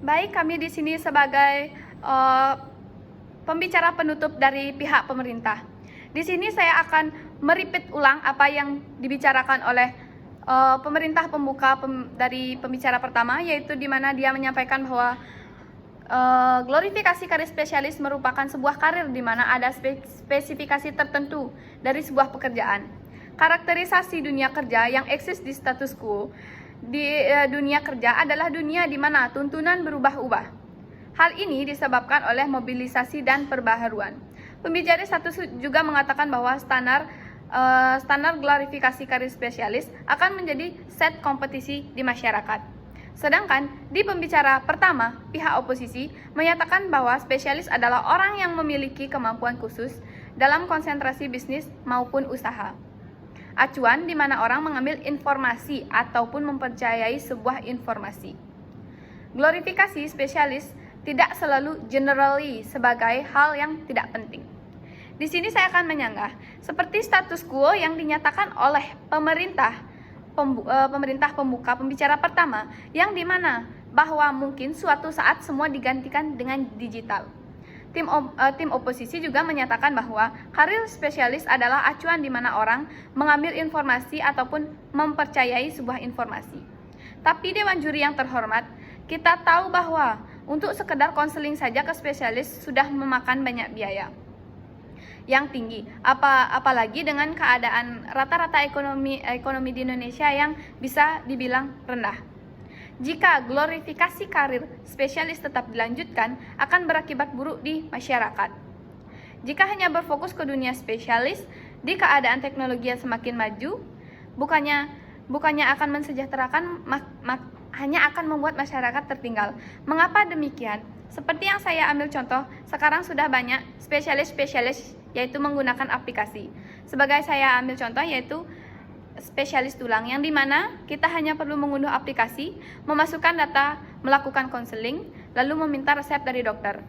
Baik, kami di sini sebagai pembicara penutup dari pihak pemerintah. Di sini saya akan merepeat ulang apa yang dibicarakan oleh pemerintah pembuka dari pembicara pertama, yaitu di mana dia menyampaikan bahwa glorifikasi karir spesialis merupakan sebuah karir di mana ada spesifikasi tertentu dari sebuah pekerjaan. Karakterisasi dunia kerja yang eksis di status quo di dunia kerja adalah dunia di mana tuntunan berubah-ubah. Hal ini disebabkan oleh mobilisasi dan perbaharuan. Pembicara satu juga mengatakan bahwa standar glorifikasi karir spesialis akan menjadi set kompetisi di masyarakat. Sedangkan di pembicara pertama, pihak oposisi menyatakan bahwa spesialis adalah orang yang memiliki kemampuan khusus dalam konsentrasi bisnis maupun usaha. Acuan di mana orang mengambil informasi ataupun mempercayai sebuah informasi. Glorifikasi spesialis tidak selalu generally sebagai hal yang tidak penting. Di sini saya akan menyanggah seperti status quo yang dinyatakan oleh pemerintah pembuka pembicara pertama, yang dimana bahwa mungkin suatu saat semua digantikan dengan digital. Tim oposisi juga menyatakan bahwa karir spesialis adalah acuan di mana orang mengambil informasi ataupun mempercayai sebuah informasi. Tapi Dewan Juri yang terhormat, kita tahu bahwa untuk sekedar konseling saja ke spesialis sudah memakan banyak biaya yang tinggi, apalagi dengan keadaan rata-rata ekonomi di Indonesia yang bisa dibilang rendah. Jika glorifikasi karir spesialis tetap dilanjutkan, akan berakibat buruk di masyarakat. Jika hanya berfokus ke dunia spesialis di keadaan teknologi yang semakin maju, bukannya akan mensejahterakan, hanya akan membuat masyarakat tertinggal. Mengapa demikian? Seperti yang saya ambil contoh, sekarang sudah banyak spesialis yaitu menggunakan aplikasi. Sebagai saya ambil contoh yaitu spesialis tulang, yang dimana kita hanya perlu mengunduh aplikasi, memasukkan data, melakukan konseling, lalu meminta resep dari dokter.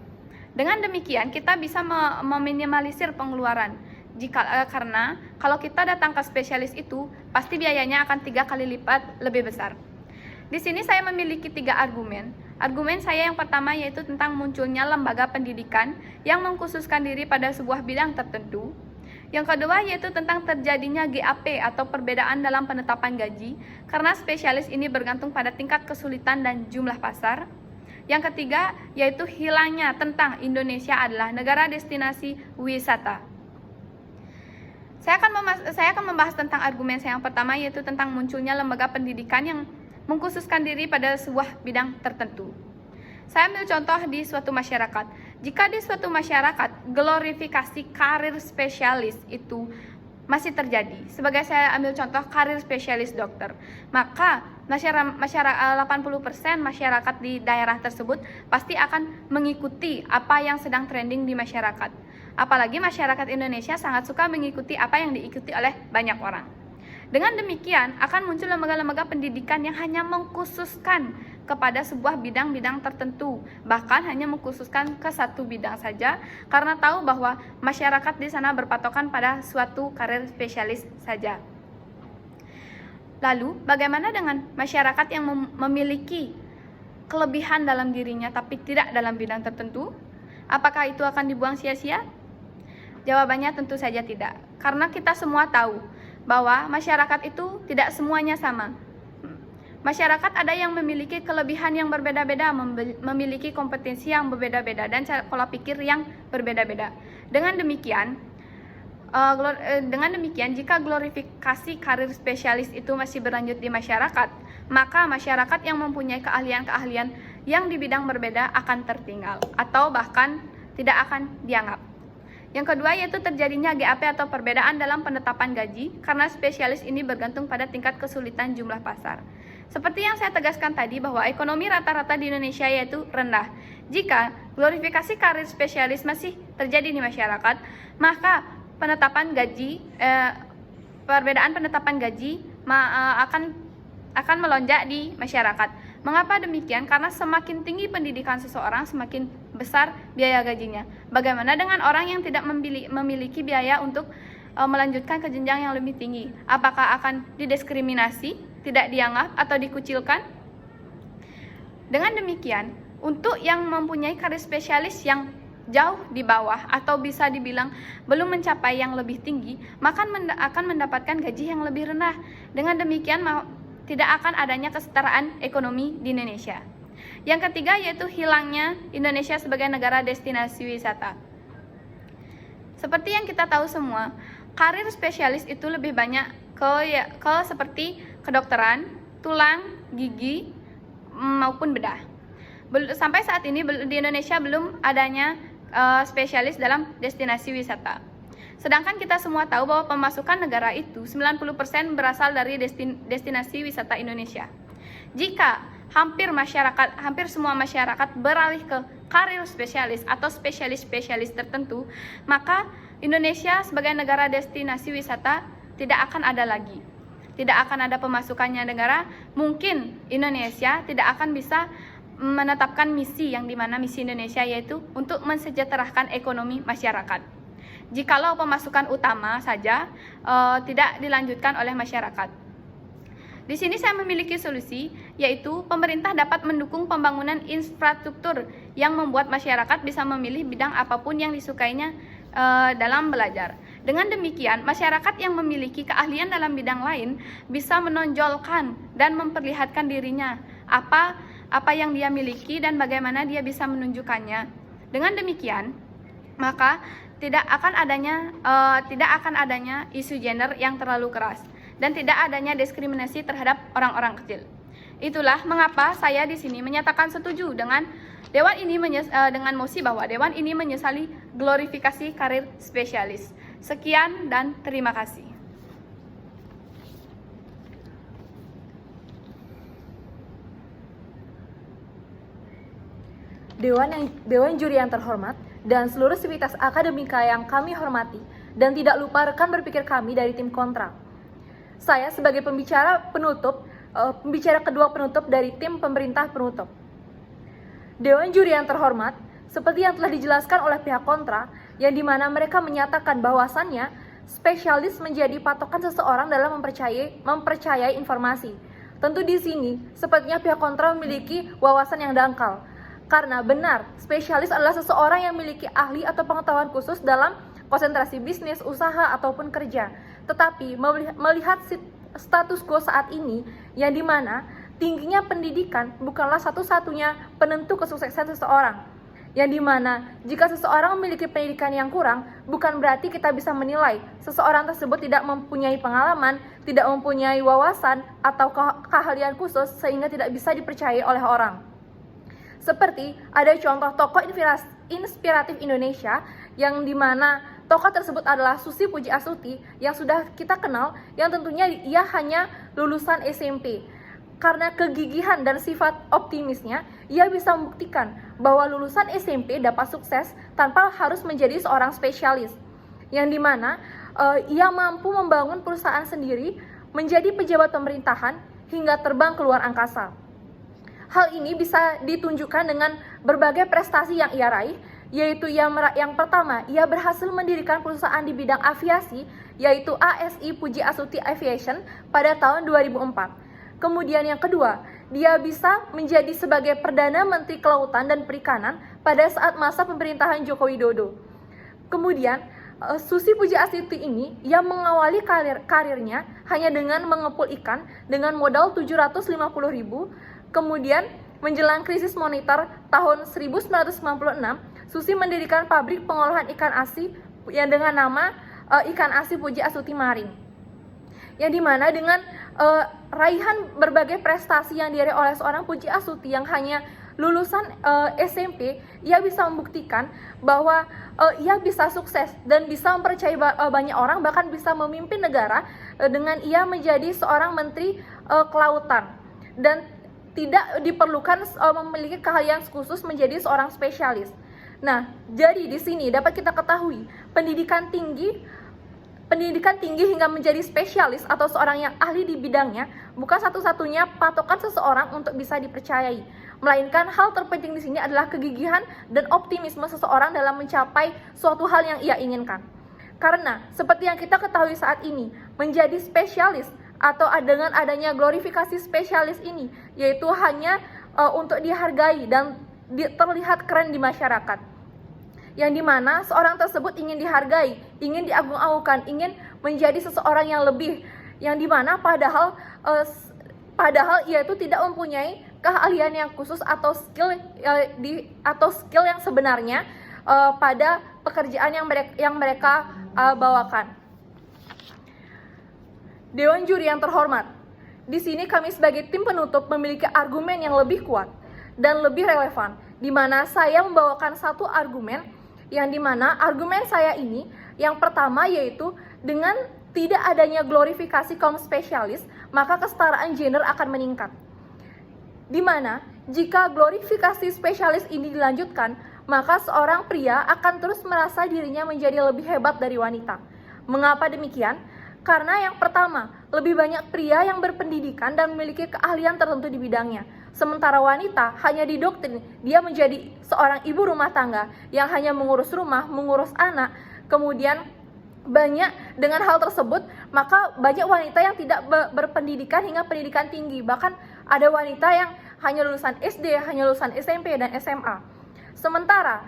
Dengan demikian kita bisa meminimalisir pengeluaran. Karena kalau kita datang ke spesialis itu, pasti biayanya akan 3 kali lipat lebih besar. Di sini saya memiliki 3 argumen. Argumen saya yang pertama yaitu tentang munculnya lembaga pendidikan yang mengkhususkan diri pada sebuah bidang tertentu. Yang kedua yaitu tentang terjadinya GAP atau perbedaan dalam penetapan gaji, karena spesialis ini bergantung pada tingkat kesulitan dan jumlah pasar. Yang ketiga yaitu hilangnya tentang Indonesia adalah negara destinasi wisata. Saya akan membahas tentang argumen saya yang pertama, yaitu tentang munculnya lembaga pendidikan yang mengkhususkan diri pada sebuah bidang tertentu. Saya ambil contoh di suatu masyarakat. Jika di suatu masyarakat glorifikasi karir spesialis itu masih terjadi, sebagai saya ambil contoh karir spesialis dokter, maka 80% masyarakat di daerah tersebut pasti akan mengikuti apa yang sedang trending di masyarakat. Apalagi masyarakat Indonesia sangat suka mengikuti apa yang diikuti oleh banyak orang. Dengan demikian, akan muncul lembaga-lembaga pendidikan yang hanya mengkhususkan kepada sebuah bidang-bidang tertentu, bahkan hanya mengkhususkan ke satu bidang saja, karena tahu bahwa masyarakat di sana berpatokan pada suatu karir spesialis saja. Lalu, bagaimana dengan masyarakat yang memiliki kelebihan dalam dirinya tapi tidak dalam bidang tertentu? Apakah itu akan dibuang sia-sia? Jawabannya tentu saja tidak, karena kita semua tahu bahwa masyarakat itu tidak semuanya sama. Masyarakat ada yang memiliki kelebihan yang berbeda-beda, memiliki kompetensi yang berbeda-beda, dan cara pola pikir yang berbeda-beda. Dengan demikian, jika glorifikasi karir spesialis itu masih berlanjut di masyarakat, maka masyarakat yang mempunyai keahlian-keahlian yang di bidang berbeda akan tertinggal, atau bahkan tidak akan dianggap. Yang kedua yaitu terjadinya GAP atau perbedaan dalam penetapan gaji, karena spesialis ini bergantung pada tingkat kesulitan jumlah pasar. Seperti yang saya tegaskan tadi bahwa ekonomi rata-rata di Indonesia yaitu rendah. Jika glorifikasi karir spesialis masih terjadi di masyarakat, maka perbedaan penetapan gaji akan melonjak di masyarakat. Mengapa demikian? Karena semakin tinggi pendidikan seseorang, semakin besar biaya gajinya. Bagaimana dengan orang yang tidak memiliki biaya untuk melanjutkan ke jenjang yang lebih tinggi? Apakah akan didiskriminasi, tidak dianggap, atau dikucilkan? Dengan demikian, Untuk yang mempunyai karir spesialis yang jauh di bawah atau bisa dibilang belum mencapai yang lebih tinggi, maka akan mendapatkan gaji yang lebih rendah. Dengan demikian tidak akan adanya kesetaraan ekonomi di Indonesia. Yang ketiga yaitu hilangnya Indonesia sebagai negara destinasi wisata. Seperti yang kita tahu semua, karir spesialis itu lebih banyak ke seperti kedokteran, tulang, gigi, maupun bedah. Sampai saat ini di Indonesia belum adanya spesialis dalam destinasi wisata. Sedangkan kita semua tahu bahwa pemasukan negara itu 90% berasal dari destinasi wisata Indonesia. Jika hampir semua masyarakat beralih ke karir spesialis atau spesialis tertentu, maka Indonesia sebagai negara destinasi wisata tidak akan ada lagi. Tidak akan ada pemasukannya negara. Mungkin Indonesia tidak akan bisa menetapkan misi yang dimana misi Indonesia yaitu untuk mensejahterakan ekonomi masyarakat. Jikalau pemasukan utama saja tidak dilanjutkan oleh masyarakat. Di sini saya memiliki solusi, yaitu pemerintah dapat mendukung pembangunan infrastruktur yang membuat masyarakat bisa memilih bidang apapun yang disukainya dalam belajar. Dengan demikian, masyarakat yang memiliki keahlian dalam bidang lain bisa menonjolkan dan memperlihatkan dirinya apa yang dia miliki dan bagaimana dia bisa menunjukkannya. Dengan demikian, maka tidak akan adanya isu gender yang terlalu keras dan tidak adanya diskriminasi terhadap orang-orang kecil. Itulah mengapa saya di sini menyatakan setuju dengan dengan mosi bahwa Dewan ini menyesali glorifikasi karir spesialis. Sekian dan terima kasih. Dewan juri yang terhormat dan seluruh sivitas akademika yang kami hormati, dan tidak lupa rekan berpikir kami dari tim kontra. Saya sebagai pembicara kedua penutup dari tim pemerintah penutup. Dewan juri yang terhormat, seperti yang telah dijelaskan oleh pihak kontra, yang dimana mereka menyatakan bahwasannya spesialis menjadi patokan seseorang dalam mempercayai informasi. Tentu di sini, sepertinya pihak kontra memiliki wawasan yang dangkal. Karena benar, spesialis adalah seseorang yang memiliki ahli atau pengetahuan khusus dalam konsentrasi bisnis, usaha, ataupun kerja. Tetapi melihat status quo saat ini, yang dimana tingginya pendidikan bukanlah satu-satunya penentu kesuksesan seseorang. Yang dimana jika seseorang memiliki pendidikan yang kurang, bukan berarti kita bisa menilai seseorang tersebut tidak mempunyai pengalaman, tidak mempunyai wawasan atau keahlian khusus sehingga tidak bisa dipercayai oleh orang. Seperti ada contoh tokoh inspiratif Indonesia yang dimana tokoh tersebut adalah Susi Pujiastuti yang sudah kita kenal, yang tentunya ia hanya lulusan SMP. Karena kegigihan dan sifat optimisnya, ia bisa membuktikan bahwa lulusan SMP dapat sukses tanpa harus menjadi seorang spesialis. Yang dimana ia mampu membangun perusahaan sendiri, menjadi pejabat pemerintahan, hingga terbang keluar angkasa. Hal ini bisa ditunjukkan dengan berbagai prestasi yang ia raih, yaitu yang pertama, ia berhasil mendirikan perusahaan di bidang aviasi, yaitu ASI Pujiastuti Aviation pada tahun 2004. Kemudian yang kedua, dia bisa menjadi sebagai Perdana Menteri Kelautan dan Perikanan pada saat masa pemerintahan Joko Widodo. Kemudian, Susi Pujiastuti ini, ia mengawali karirnya hanya dengan mengepul ikan dengan modal 750.000. Kemudian, menjelang krisis moneter tahun 1996, Susi mendirikan pabrik pengolahan ikan asin yang dengan nama Ikan Asin Pujiastuti Marine. Yang dimana dengan raihan berbagai prestasi yang diraih oleh seorang Pujiastuti yang hanya lulusan SMP, ia bisa membuktikan bahwa ia bisa sukses dan bisa mempercayai banyak orang, bahkan bisa memimpin negara dengan ia menjadi seorang menteri kelautan dan tidak diperlukan memiliki keahlian khusus menjadi seorang spesialis. Nah, jadi di sini dapat kita ketahui pendidikan tinggi hingga menjadi spesialis atau seorang yang ahli di bidangnya bukan satu-satunya patokan seseorang untuk bisa dipercayai, melainkan hal terpenting di sini adalah kegigihan dan optimisme seseorang dalam mencapai suatu hal yang ia inginkan. Karena seperti yang kita ketahui saat ini, menjadi spesialis atau dengan adanya glorifikasi spesialis ini, yaitu hanya untuk dihargai dan terlihat keren di masyarakat, yang dimana seorang tersebut ingin dihargai, ingin diagung-agungkan, ingin menjadi seseorang yang lebih, yang dimana padahal ia itu tidak mempunyai keahlian yang khusus atau skill yang sebenarnya pada pekerjaan yang mereka bawakan. Dewan juri yang terhormat, di sini kami sebagai tim penutup memiliki argumen yang lebih kuat dan lebih relevan, di mana saya membawakan satu argumen, yang dimana argumen saya ini yang pertama yaitu dengan tidak adanya glorifikasi kaum spesialis, maka kesetaraan gender akan meningkat. Di mana jika glorifikasi spesialis ini dilanjutkan, maka seorang pria akan terus merasa dirinya menjadi lebih hebat dari wanita. Mengapa demikian? Karena yang pertama, lebih banyak pria yang berpendidikan dan memiliki keahlian tertentu di bidangnya. Sementara wanita hanya didoktrin dia menjadi seorang ibu rumah tangga yang hanya mengurus rumah, mengurus anak. Kemudian dengan hal tersebut, maka banyak wanita yang tidak berpendidikan hingga pendidikan tinggi. Bahkan ada wanita yang hanya lulusan SD, hanya lulusan SMP dan SMA. Sementara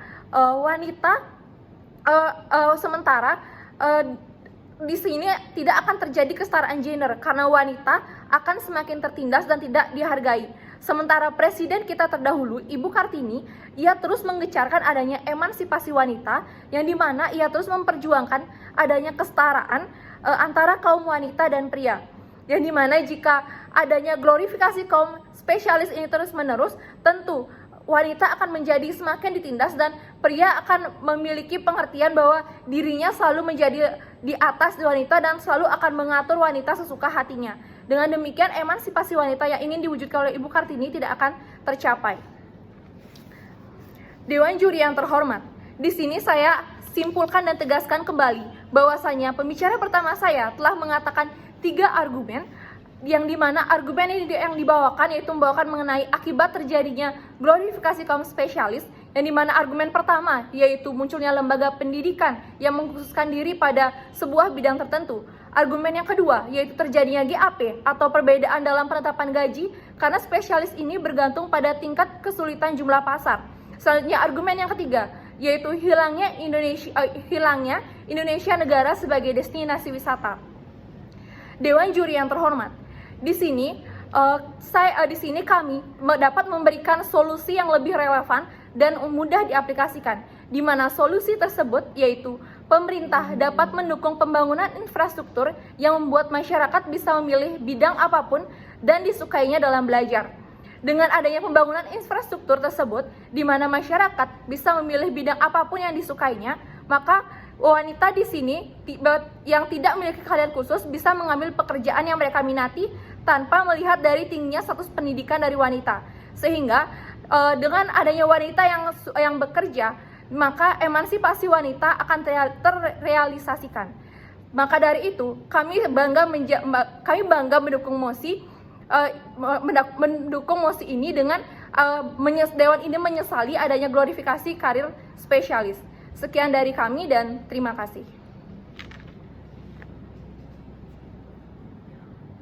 di sini tidak akan terjadi kesetaraan gender karena wanita akan semakin tertindas dan tidak dihargai. Sementara presiden kita terdahulu, Ibu Kartini, ia terus mengecarkan adanya emansipasi wanita, yang dimana ia terus memperjuangkan adanya kesetaraan antara kaum wanita dan pria. Yang dimana jika adanya glorifikasi kaum spesialis ini terus menerus, tentu wanita akan menjadi semakin ditindas dan pria akan memiliki pengertian bahwa dirinya selalu menjadi di atas wanita dan selalu akan mengatur wanita sesuka hatinya. Dengan demikian, emansipasi wanita yang ingin diwujudkan oleh Ibu Kartini tidak akan tercapai. Dewan juri yang terhormat, di sini saya simpulkan dan tegaskan kembali bahwasanya pembicara pertama saya telah mengatakan 3 argumen, yang dimana argumen ini yang dibawakan yaitu membawakan mengenai akibat terjadinya glorifikasi kaum spesialis, yang dimana argumen pertama yaitu munculnya lembaga pendidikan yang mengkhususkan diri pada sebuah bidang tertentu. Argumen yang kedua yaitu terjadinya GAP atau perbedaan dalam penetapan gaji karena spesialis ini bergantung pada tingkat kesulitan jumlah pasar. Selanjutnya argumen yang ketiga yaitu hilangnya Indonesia negara sebagai destinasi wisata. Dewan juri yang terhormat, di sini kami dapat memberikan solusi yang lebih relevan dan mudah diaplikasikan, di mana solusi tersebut yaitu pemerintah dapat mendukung pembangunan infrastruktur yang membuat masyarakat bisa memilih bidang apapun dan disukainya dalam belajar. Dengan adanya pembangunan infrastruktur tersebut, di mana masyarakat bisa memilih bidang apapun yang disukainya, maka wanita di sini yang tidak memiliki keahlian khusus bisa mengambil pekerjaan yang mereka minati tanpa melihat dari tingginya status pendidikan dari wanita. Sehingga dengan adanya wanita yang bekerja, maka emansipasi wanita akan terrealisasikan. Maka dari itu, kami bangga mendukung mosi ini dengan Dewan ini menyesali adanya glorifikasi karir spesialis. Sekian dari kami dan terima kasih.